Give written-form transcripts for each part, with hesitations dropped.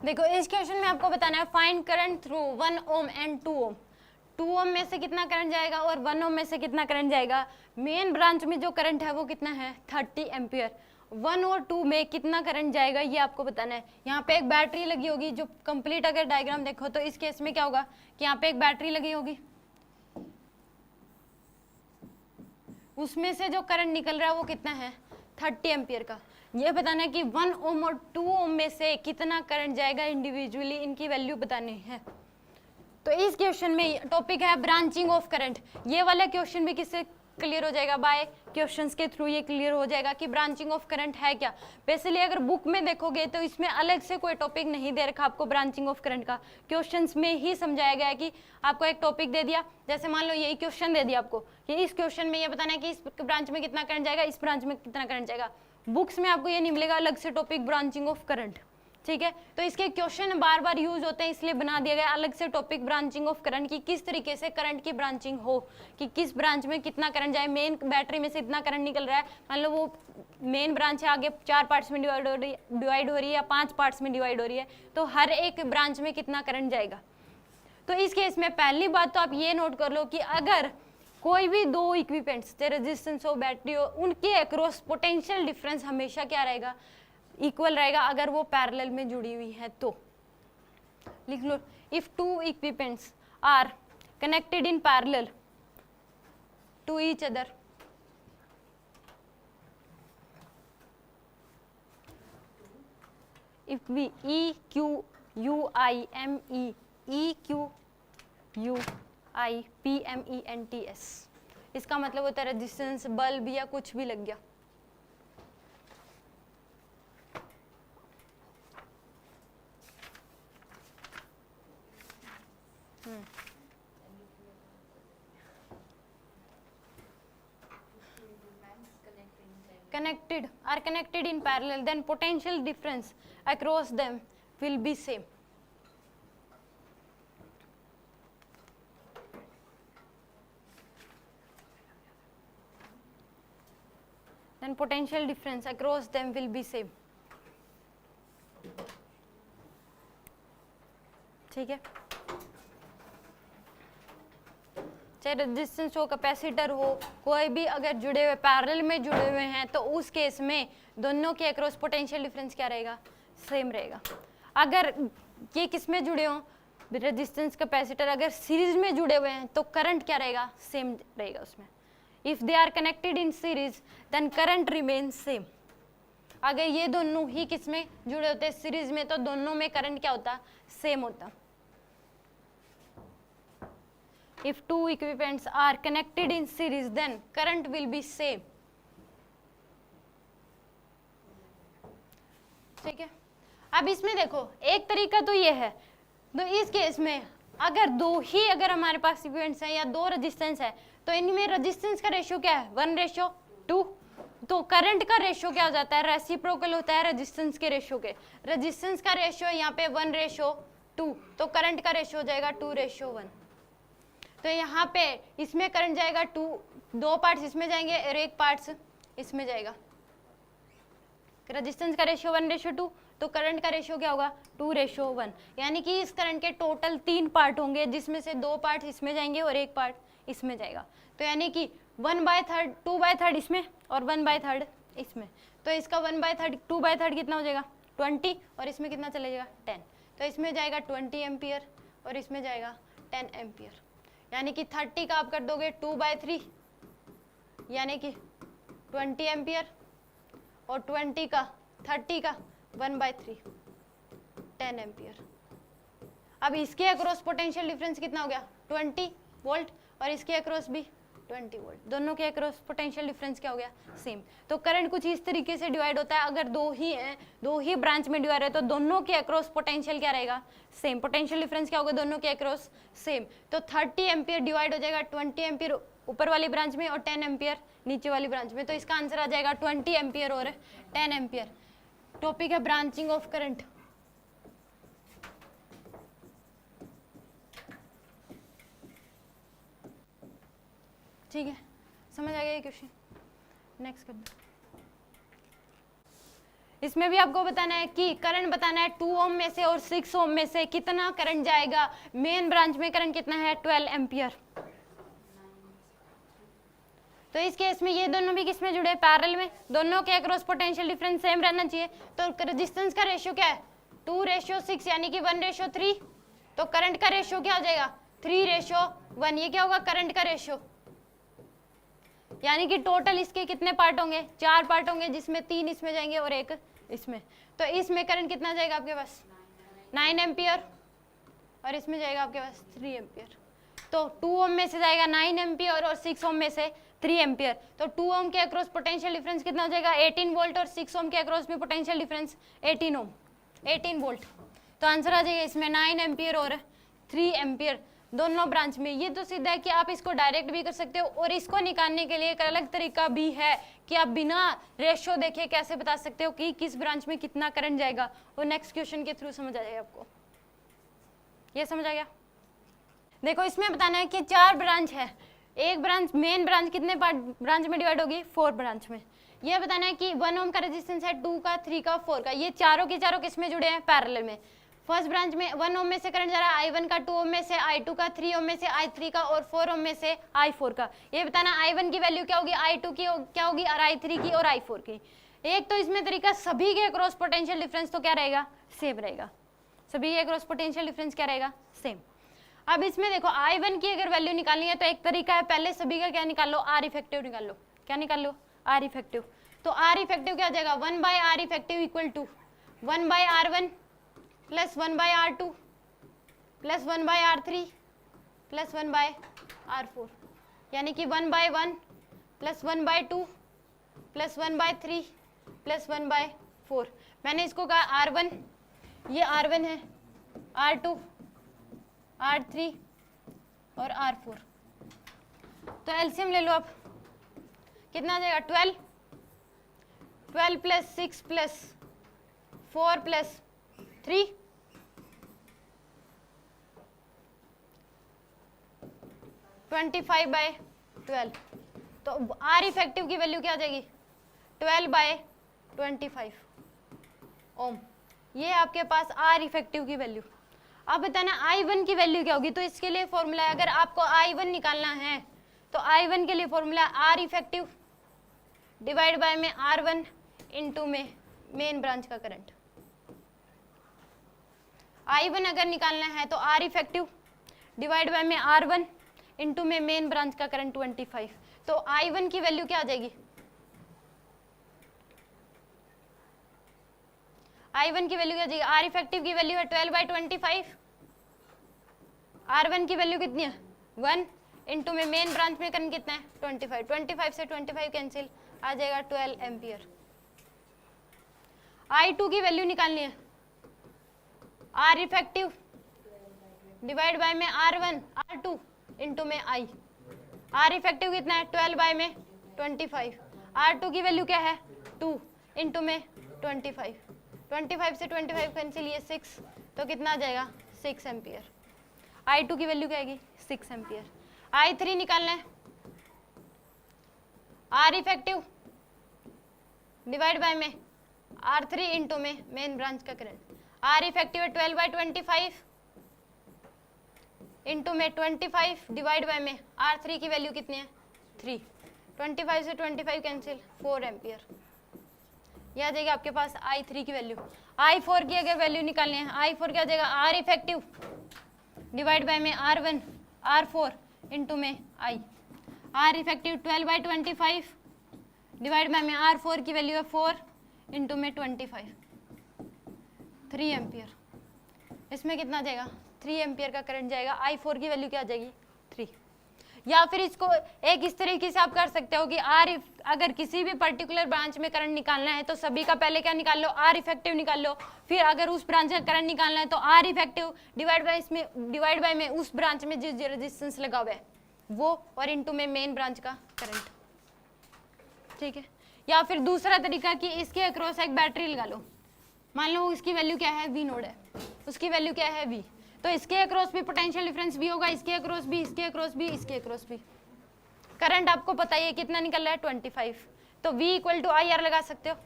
देखो इस क्वेश्चन में आपको बताना है find current through 1 ohm and 2 ओम। 2 ओम में से कितना करंट जाएगा और 1 ओम में से कितना करंट जाएगा। मेन ब्रांच में जो करंट है वो कितना है 30 एम्पियर। 1 और 2 में कितना करंट जाएगा ये आपको बताना है। यहाँ पे एक बैटरी लगी होगी जो कंप्लीट अगर डायग्राम देखो तो इस केस में क्या होगा कि यहाँ पे एक बैटरी लगी होगी, उसमें से जो करंट निकल रहा है वो कितना है 30 एम्पियर का। ये बताना है कि 1 ओम और 2 ओम में से कितना करंट जाएगा इंडिविजुअली, इनकी वैल्यू बतानी है। तो इस क्वेश्चन में टॉपिक है ब्रांचिंग ऑफ करंट। ये वाला क्वेश्चन भी किससे क्लियर हो जाएगा, बाय क्वेश्चंस के थ्रू ये क्लियर हो जाएगा कि ब्रांचिंग ऑफ करंट है क्या। बेसिकली अगर बुक में देखोगे तो इसमें अलग से कोई टॉपिक नहीं दे रखा आपको ब्रांचिंग ऑफ करंट का, क्वेश्चंस में ही समझाया गया है कि आपको एक टॉपिक दे दिया, जैसे मान लो यही क्वेश्चन दे दिया आपको कि इस क्वेश्चन में ये बताना है कि इस ब्रांच में कितना करंट जाएगा, इस ब्रांच में कितना करंट जाएगा। बुक्स में आपको ये नहीं मिलेगा अलग से टॉपिक ब्रांचिंग ऑफ करंट, ठीक है। तो इसके क्वेश्चन बार बार यूज होते हैं इसलिए बना दिया गया अलग से टॉपिक ब्रांचिंग ऑफ करंट की किस तरीके से करंट की ब्रांचिंग हो, कि किस ब्रांच में कितना करंट जाए। मेन बैटरी में से इतना करंट निकल रहा है, मान लो वो मेन ब्रांच है, आगे 4 पार्ट्स में डिवाइड हो रही है या 5 पार्ट्स में डिवाइड हो रही है, तो हर एक ब्रांच में कितना करंट जाएगा। तो इस केस में पहली बात तो आप ये नोट कर लो कि अगर कोई भी दो इक्विपमेंट्स चाहे रेजिस्टेंस हो बैटरी हो, उनके अक्रॉस पोटेंशियल डिफरेंस हमेशा क्या रहेगा इक्वल रहेगा अगर वो पैरेलल में जुड़ी हुई है तो। लिख लो if two equipments are connected in parallel to each other, if we E Q U I M E E Q U I P M E N T S, इसका मतलब होता है रेजिस्टेंस, बल्ब या कुछ भी लग गया। Are connected in parallel, then potential difference across them will be same. Then potential difference across them will be same. ठीक है, चाहे रेजिस्टेंस हो कैपेसिटर हो, कोई भी अगर जुड़े हुए पैरेलल में जुड़े हुए हैं तो उस केस में दोनों के अक्रॉस पोटेंशियल डिफरेंस क्या रहेगा सेम रहेगा। अगर ये किस में जुड़े हों रेजिस्टेंस कैपेसिटर अगर सीरीज में जुड़े हुए हैं तो करंट क्या रहेगा सेम रहेगा उसमें। If they are connected in series then current remain same. अगर ये दोनों ही किस में जुड़े होते हैं सीरीज में तो दोनों में करंट क्या होता सेम होता। If two equipments are connected in series, then current will be same. ठीक है, अब इसमें देखो एक तरीका तो ये है, तो इस केस में अगर हमारे पास इक्विपमेंट्स हैं या दो रेजिस्टेंस है तो इनमें रेजिस्टेंस का रेशियो क्या है 1:2, तो करंट का रेशियो क्या हो जाता है रेसिप्रोकल होता है रेजिस्टेंस के रेशियो के। रेजिस्टेंस का रेशियो यहाँ पे 1:2, तो करंट का रेशियो हो जाएगा 2:1। तो यहाँ पे इसमें करंट जाएगा 2, 2 पार्ट्स इसमें जाएंगे और 1 पार्ट्स इसमें जाएगा। रेजिस्टेंस का रेशियो 1:2, तो करंट का रेशियो क्या होगा 2:1, यानी कि इस करंट के टोटल 3 पार्ट होंगे जिसमें से 2 पार्ट इसमें जाएंगे और 1 पार्ट इसमें जाएगा। तो यानी कि 1/3 2/3 इसमें और 1/3 इसमें, तो इसका 1/3 2/3 कितना हो जाएगा 20, और इसमें कितना चला जाएगा 10, तो इसमें जाएगा 20 एम्पियर और इसमें जाएगा 10 एम्पियर, यानी कि 30 का आप कर दोगे 2/3 यानी कि 20 एम्पियर और 30 का 1/3 10 एम्पियर। अब इसके अक्रॉस पोटेंशियल डिफरेंस कितना हो गया 20 वोल्ट और इसके अक्रॉस भी 20 वोल्ट, दोनों के अक्रॉस पोटेंशियल डिफरेंस क्या हो गया सेम। तो करंट कुछ इस तरीके से डिवाइड होता है, अगर दो ही ब्रांच में डिवाइड है तो दोनों के अक्रॉस पोटेंशियल क्या रहेगा सेम, पोटेंशियल डिफरेंस क्या होगा दोनों के अक्रॉस सेम। तो 30 एम्पियर डिवाइड हो जाएगा 20 एम्पियर ऊपर वाली ब्रांच में और 10 एम्पियर नीचे वाली ब्रांच में, तो इसका आंसर आ जाएगा 20 एम्पियर और 10 एम्पियर। टॉपिक है ब्रांचिंग ऑफ करंट। ठीक है, समझ आ गया ये क्वेश्चन, नेक्स्ट कर दो। इसमें भी आपको बताना है कि करंट बताना है 2 ओम में से और 6 ओम में से कितना करंट जाएगा। मेन ब्रांच में करंट कितना है 12 एम्पियर। तो इस केस में ये दोनों भी किसमें जुड़े, पैरेलल में, दोनों के अक्रॉस पोटेंशियल डिफरेंस सेम रहना चाहिए। तो रेजिस्टेंस का रेशियो क्या है 2:6 यानी कि 1:3। तो करंट का रेशियो क्या हो जाएगा 3:1। ये क्या होगा करंट का रेशियो, यानी कि टोटल इसके कितने पार्ट होंगे 4 पार्ट होंगे, जिसमें 3 इसमें जाएंगे और 1 इसमें। तो इसमें करंट कितना जाएगा आपके पास 9 एम्पियर और इसमें जाएगा आपके पास 3 एम्पियर। तो 2 ओम में से जाएगा 9 एम्पियर और 6 ओम में से 3 एम्पियर। तो 2 ओम के अक्रॉस पोटेंशियल डिफरेंस कितना हो जाएगा 18 वोल्ट और 6 ओम के अक्रॉस भी पोटेंशियल डिफरेंस 18 वोल्ट। तो आंसर आ जाएगा इसमें 9 एम्पियर और 3 एम्पियर दोनों ब्रांच में। ये तो सीधा है कि आप इसको डायरेक्ट भी कर सकते हो और इसको निकालने के लिए एक अलग तरीका भी है कि आप बिना रेशियो देखे कैसे बता सकते हो कि किस ब्रांच में कितना करंट जाएगा, और नेक्स्ट क्वेश्चन के थ्रू समझ आ जाएगा आपको। ये समझ आ गया। देखो इसमें बताना है कि 4 ब्रांच है, एक ब्रांच मेन ब्रांच कितने ब्रांच में डिवाइड होगी 4 ब्रांच में। यह बताना है कि 1 ओम का रेजिस्टेंस है 2 का 3 का 4 का, ये चारों के चारों किस में जुड़े हैं पैरेलल में। फर्स्ट ब्रांच में 1 ओम में से करंट जा रहा है I1 का, 2 ओम में से I2 का, 3 ओम में से I3 का और 4 ओम में से I4 का। ये बताना I1 की वैल्यू क्या होगी, I2 की क्या होगी और I3 की और I4 की। एक तो इसमें तरीका सभी के अक्रॉस पोटेंशियल डिफरेंस तो क्या रहेगा सेम रहेगा, सभी के अक्रॉस पोटेंशियल डिफरेंस क्या रहेगा सेम। अब इसमें देखो I1 की अगर वैल्यू निकालनी है तो एक तरीका है, पहले सभी का क्या निकाल लो R इफेक्टिव निकाल लो। क्या निकाल लो R इफेक्टिव। तो R इफेक्टिव क्या हो जाएगा 1/R effective equal to 1/R1 plus 1/R2 plus 1/R3 plus 1/R4, यानी कि 1/1 प्लस 1/2 प्लस 1/3 प्लस 1/4। मैंने इसको कहा R1, ये R1 है, R2 R3 और R4। तो एलसीएम ले लो आप, कितना आ जाएगा 12 प्लस 6 प्लस 4 प्लस 3 25/12। तो R इफेक्टिव की वैल्यू क्या आ जाएगी 12/25 ओम। ये है आपके पास R इफेक्टिव की वैल्यू। अब बताना I1 की वैल्यू क्या होगी। तो इसके लिए फॉर्मूला है, अगर आपको I1 निकालना है तो I1 के लिए formula R effective divide by में R1 इंटू में मेन ब्रांच का करंट। I1 अगर निकालना है तो R इफेक्टिव डिवाइड बाय में R1 इंटू में मेन ब्रांच का करंट 25। तो I1 की वैल्यू क्या आ जाएगी, I1 की वैल्यू क्या आ जाएगी, R इफेक्टिव की वैल्यू है 12/25, R1 की वैल्यू कितनी है 1 इंटू में मेन ब्रांच में करंट कितना है 25 से 25 कैंसिल आ जाएगा 12 एम्पियर। I2 की वैल्यू निकालनी है, R इफेक्टिव डिवाइड बाय में R1 R2 इंटू में I। R इफेक्टिव कितना है 12/25, R2 की वैल्यू क्या है 2 इंटू में 25 से 25 कैंसिल, ये 6, तो कितना आ जाएगा 6 एम्पियर। I2 की वैल्यू क्या आएगी 6 एम्पियर। I3 निकालना है, R इफेक्टिव डिवाइड बाय में R3 इंटू में मेन ब्रांच का करंट। R इफेक्टिव है 12/25 इंटू में 25 डिवाइड बाय में R3 की वैल्यू कितनी है 3, 25 से 25 कैंसिल 4 एम्पियर। यह आ जाएगा आपके पास I3 की वैल्यू। I4 की अगर वैल्यू निकालनी है, I4 क्या आ जाएगा R इफेक्टिव डिवाइड बाय में R1 R4 इंटू में I। R effective 12/25 divide by में R4 की वैल्यू है 4 इंटू में 25, 3 एम्पियर। इसमें कितना आ जाएगा 3 एम्पियर का करंट जाएगा। I4 की वैल्यू क्या आ जाएगी 3। या फिर इसको एक इस तरीके से आप कर सकते हो कि अगर किसी भी पर्टिकुलर ब्रांच में करंट निकालना है तो सभी का पहले क्या निकाल लो R इफेक्टिव निकाल लो, फिर अगर उस ब्रांच का करंट निकालना है तो R इफेक्टिव डिवाइड बाय में उस ब्रांच में जिस रेजिस्टेंस लगा हुआ है वो, और इनटू में मेन ब्रांच का करंट। ठीक है। या फिर दूसरा तरीका कि इसके अक्रॉस एक बैटरी लगा लो, मान लो इसकी वैल्यू क्या है V नोड है, उसकी वैल्यू क्या है V, तो इसके अक्रॉस भी पोटेंशियल डिफरेंस V होगा, इसके अक्रॉस भी, इसके अक्रॉस भी, इसके अक्रॉस भी। करंट आपको पता ही है कितना निकल रहा है 25, तो V इक्वल टू IR लगा सकते हो।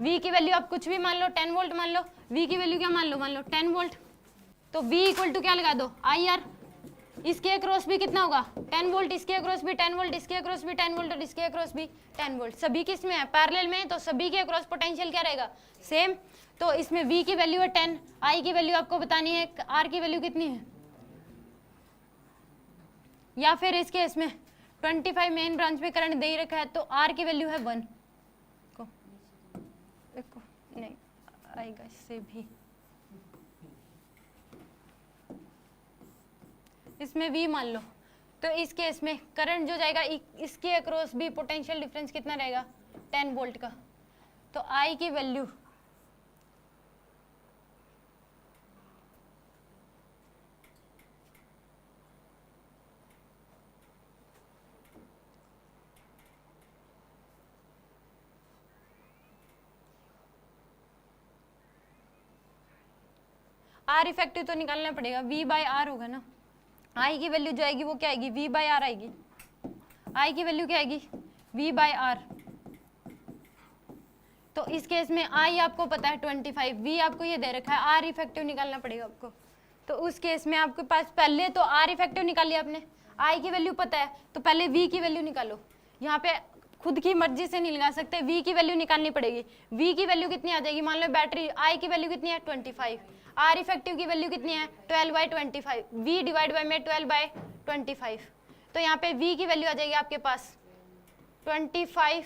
V की वैल्यू आप कुछ भी मान लो, 10 वोल्ट मान लो, V की वैल्यू क्या मान लो 10 वोल्ट, तो V इक्वल टू क्या लगा दो IR, इसके अक्रॉस भी कितना होगा 10 वोल्ट, इसके अक्रॉस भी 10 वोल्ट, इसके अक्रॉस भी 10 वोल्ट और इसके अक्रॉस भी 10 वोल्ट, सभी किस में है पैरेलल में, तो सभी के अक्रॉस पोटेंशियल क्या रहेगा सेम। तो इसमें V की वैल्यू है 10, I की वैल्यू आपको बतानी है, R की वैल्यू कितनी है, या फिर इसके इसमें 25 मेन ब्रांच में करंट दे ही रखा है तो R की वैल्यू है 1 को, देखो नहीं आएगा इससे भी, इसमें V मान लो, तो इस केस में करंट जो जाएगा इसके अक्रॉस भी पोटेंशियल डिफरेंस कितना रहेगा 10 वोल्ट का, तो I की वैल्यू R इफेक्टिव तो निकालना पड़ेगा, V बाय R होगा ना, I की वैल्यू जो आएगी वो क्या आएगी V बाय R आएगी, I की वैल्यू क्या आएगी V बाय R, तो इस केस में I आपको पता है 25, V आपको ये दे रखा है, R इफेक्टिव निकालना पड़ेगा आपको, तो उस केस में आपके पास पहले तो R इफेक्टिव निकाल लिया आपने, I की वैल्यू पता है तो पहले V की वैल्यू निकालो, यहाँ पे खुद की मर्जी से नहीं लगा सकते, V की वैल्यू निकालनी पड़ेगी, V की वैल्यू कितनी आ जाएगी, मान लो बैटरी I की वैल्यू कितनी है 25, R इफेक्टिव की वैल्यू कितनी है 12/25, V डिवाइड बाय में 12/25, तो यहाँ पे V की वैल्यू आ जाएगी आपके पास 25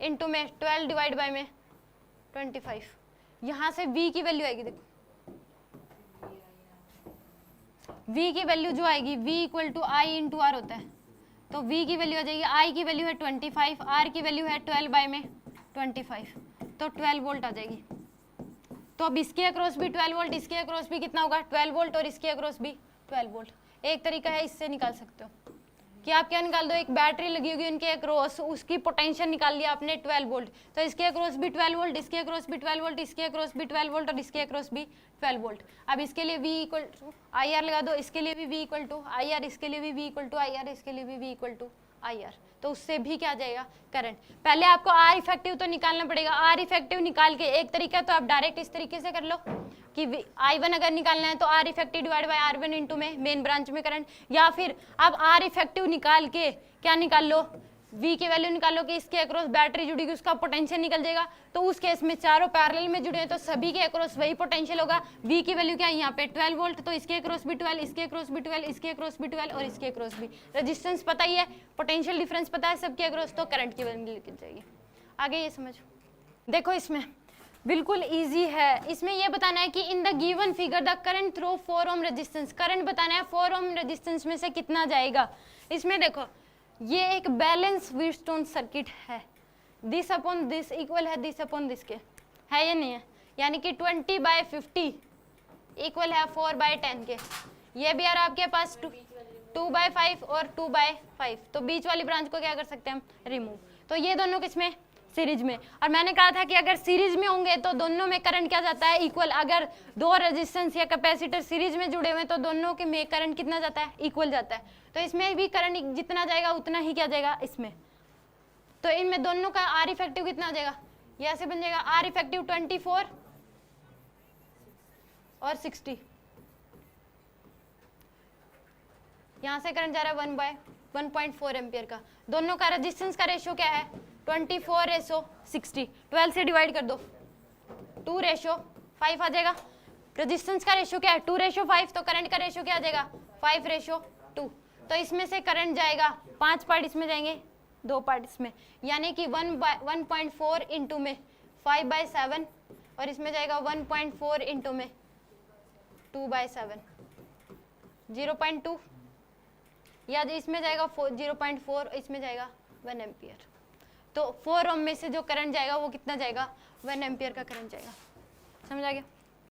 इंटू में 12 डिवाइड बाय में 25, यहाँ से V की वैल्यू आएगी, देखो V की वैल्यू जो आएगी V equal to I into R होता है, तो V की वैल्यू आ जाएगी, I की वैल्यू है 25, R की वैल्यू है 12 बाय में 25, तो 12 वोल्ट आ जाएगी। तो अब इसके अक्रॉस भी 12 वोल्ट, इसके अक्रॉस भी कितना होगा 12 वोल्ट और इसके अक्रॉस भी 12 वोल्ट। एक तरीका है इससे निकाल सकते हो कि आप क्या निकाल दो, एक बैटरी लगी होगी उनके अक्रॉस, उसकी पोटेंशियल निकाल लिया आपने 12 वोल्ट, तो इसके अक्रॉस भी 12 वोल्ट, इसके अक्रॉस भी 12 वोल्ट, इसके अक्रॉस भी 12 वोल्ट और इसके अक्रॉस भी 12 वोल्ट। अब इसके लिए V equal to I R लगा दो, इसके लिए भी V equal to I R, इसके लिए भी V equal to I R, इसके लिए भी V equal to I R, तो उससे भी क्या जाएगा करंट। पहले आपको R इफेक्टिव तो निकालना पड़ेगा, R इफेक्टिव निकाल के एक तरीका तो आप डायरेक्ट इस तरीके से कर लो कि I1 अगर निकालना है तो R effective divide by R1 into में मेन ब्रांच में करंट, या फिर आप R इफेक्टिव निकाल के क्या निकाल लो V की वैल्यू निकालो कि इसके अक्रॉस बैटरी जुड़ेगी उसका पोटेंशियल निकल जाएगा, तो उस केस में चारों पैरेलल में जुड़े हैं तो सभी के अक्रॉस वही पोटेंशियल होगा। V की वैल्यू क्या है यहाँ पे 12 वोल्ट, तो इसके अक्रॉस भी 12, इसके अक्रॉस भी 12, इसके अक्रॉस भी 12 और इसके अक्रॉस भी। रेजिस्टेंस पता ही है, पोटेंशियल डिफरेंस पता है सबके अक्रॉस, तो करंट की वैल्यू निकल जाएगी। आगे ये समझो, देखो इसमें बिल्कुल इजी है, इसमें ये बताना है कि in the given figure the current through 4 ohm resistance, current बताना है 4 ओम रेजिस्टेंस में से कितना जाएगा। इसमें देखो ये एक बैलेंस व्हीटस्टोन सर्किट है, दिस अपॉन दिस इक्वल है दिस अपॉन दिस के, है या नहीं है, यानी कि 20/50 इक्वल है 4/10 के। ये भी यार आपके पास 2/5 और 2/5, तो बीच वाली ब्रांच को क्या कर सकते हैं हम रिमूव। तो ये दोनों किसमें सीरीज में, और मैंने कहा था कि अगर सीरीज में होंगे तो दोनों में करंट क्या जाता है इक्वल, अगर दो रेजिस्टेंस या कैपेसिटर सीरीज में जुड़े हुए तो दोनों के में करंट कितना जाता है इक्वल जाता है, तो इसमें भी करंट जितना जाएगा उतना ही क्या जाएगा इसमें, तो इनमें दोनों का R इफेक्टिव कितना आ जाएगा, ये ऐसे बन जाएगा R इफेक्टिव 24 और 60, यहाँ से करंट जा रहा है 1/1.4 एम्पियर का। दोनों का रेजिस्टेंस का रेशियो क्या है 24:60, 12 से डिवाइड कर दो 2:5 आ जाएगा। रेजिस्टेंस का रेशियो क्या है 2:5, तो करंट का रेशियो क्या आ जाएगा 5:2, तो इसमें से करंट जाएगा 5 पार्ट इसमें जाएंगे 2 पार्ट इसमें, यानी कि 1/1.4 इंटू में 5/7 और इसमें जाएगा 1.4 इंटू में 2/7 0.2, या इसमें जाएगा 0.4, इसमें जाएगा 1 एम्पियर। तो 4 ओम में से जो करंट जाएगा वो कितना जाएगा 1 एम्पियर का करंट जाएगा। समझ आ गया।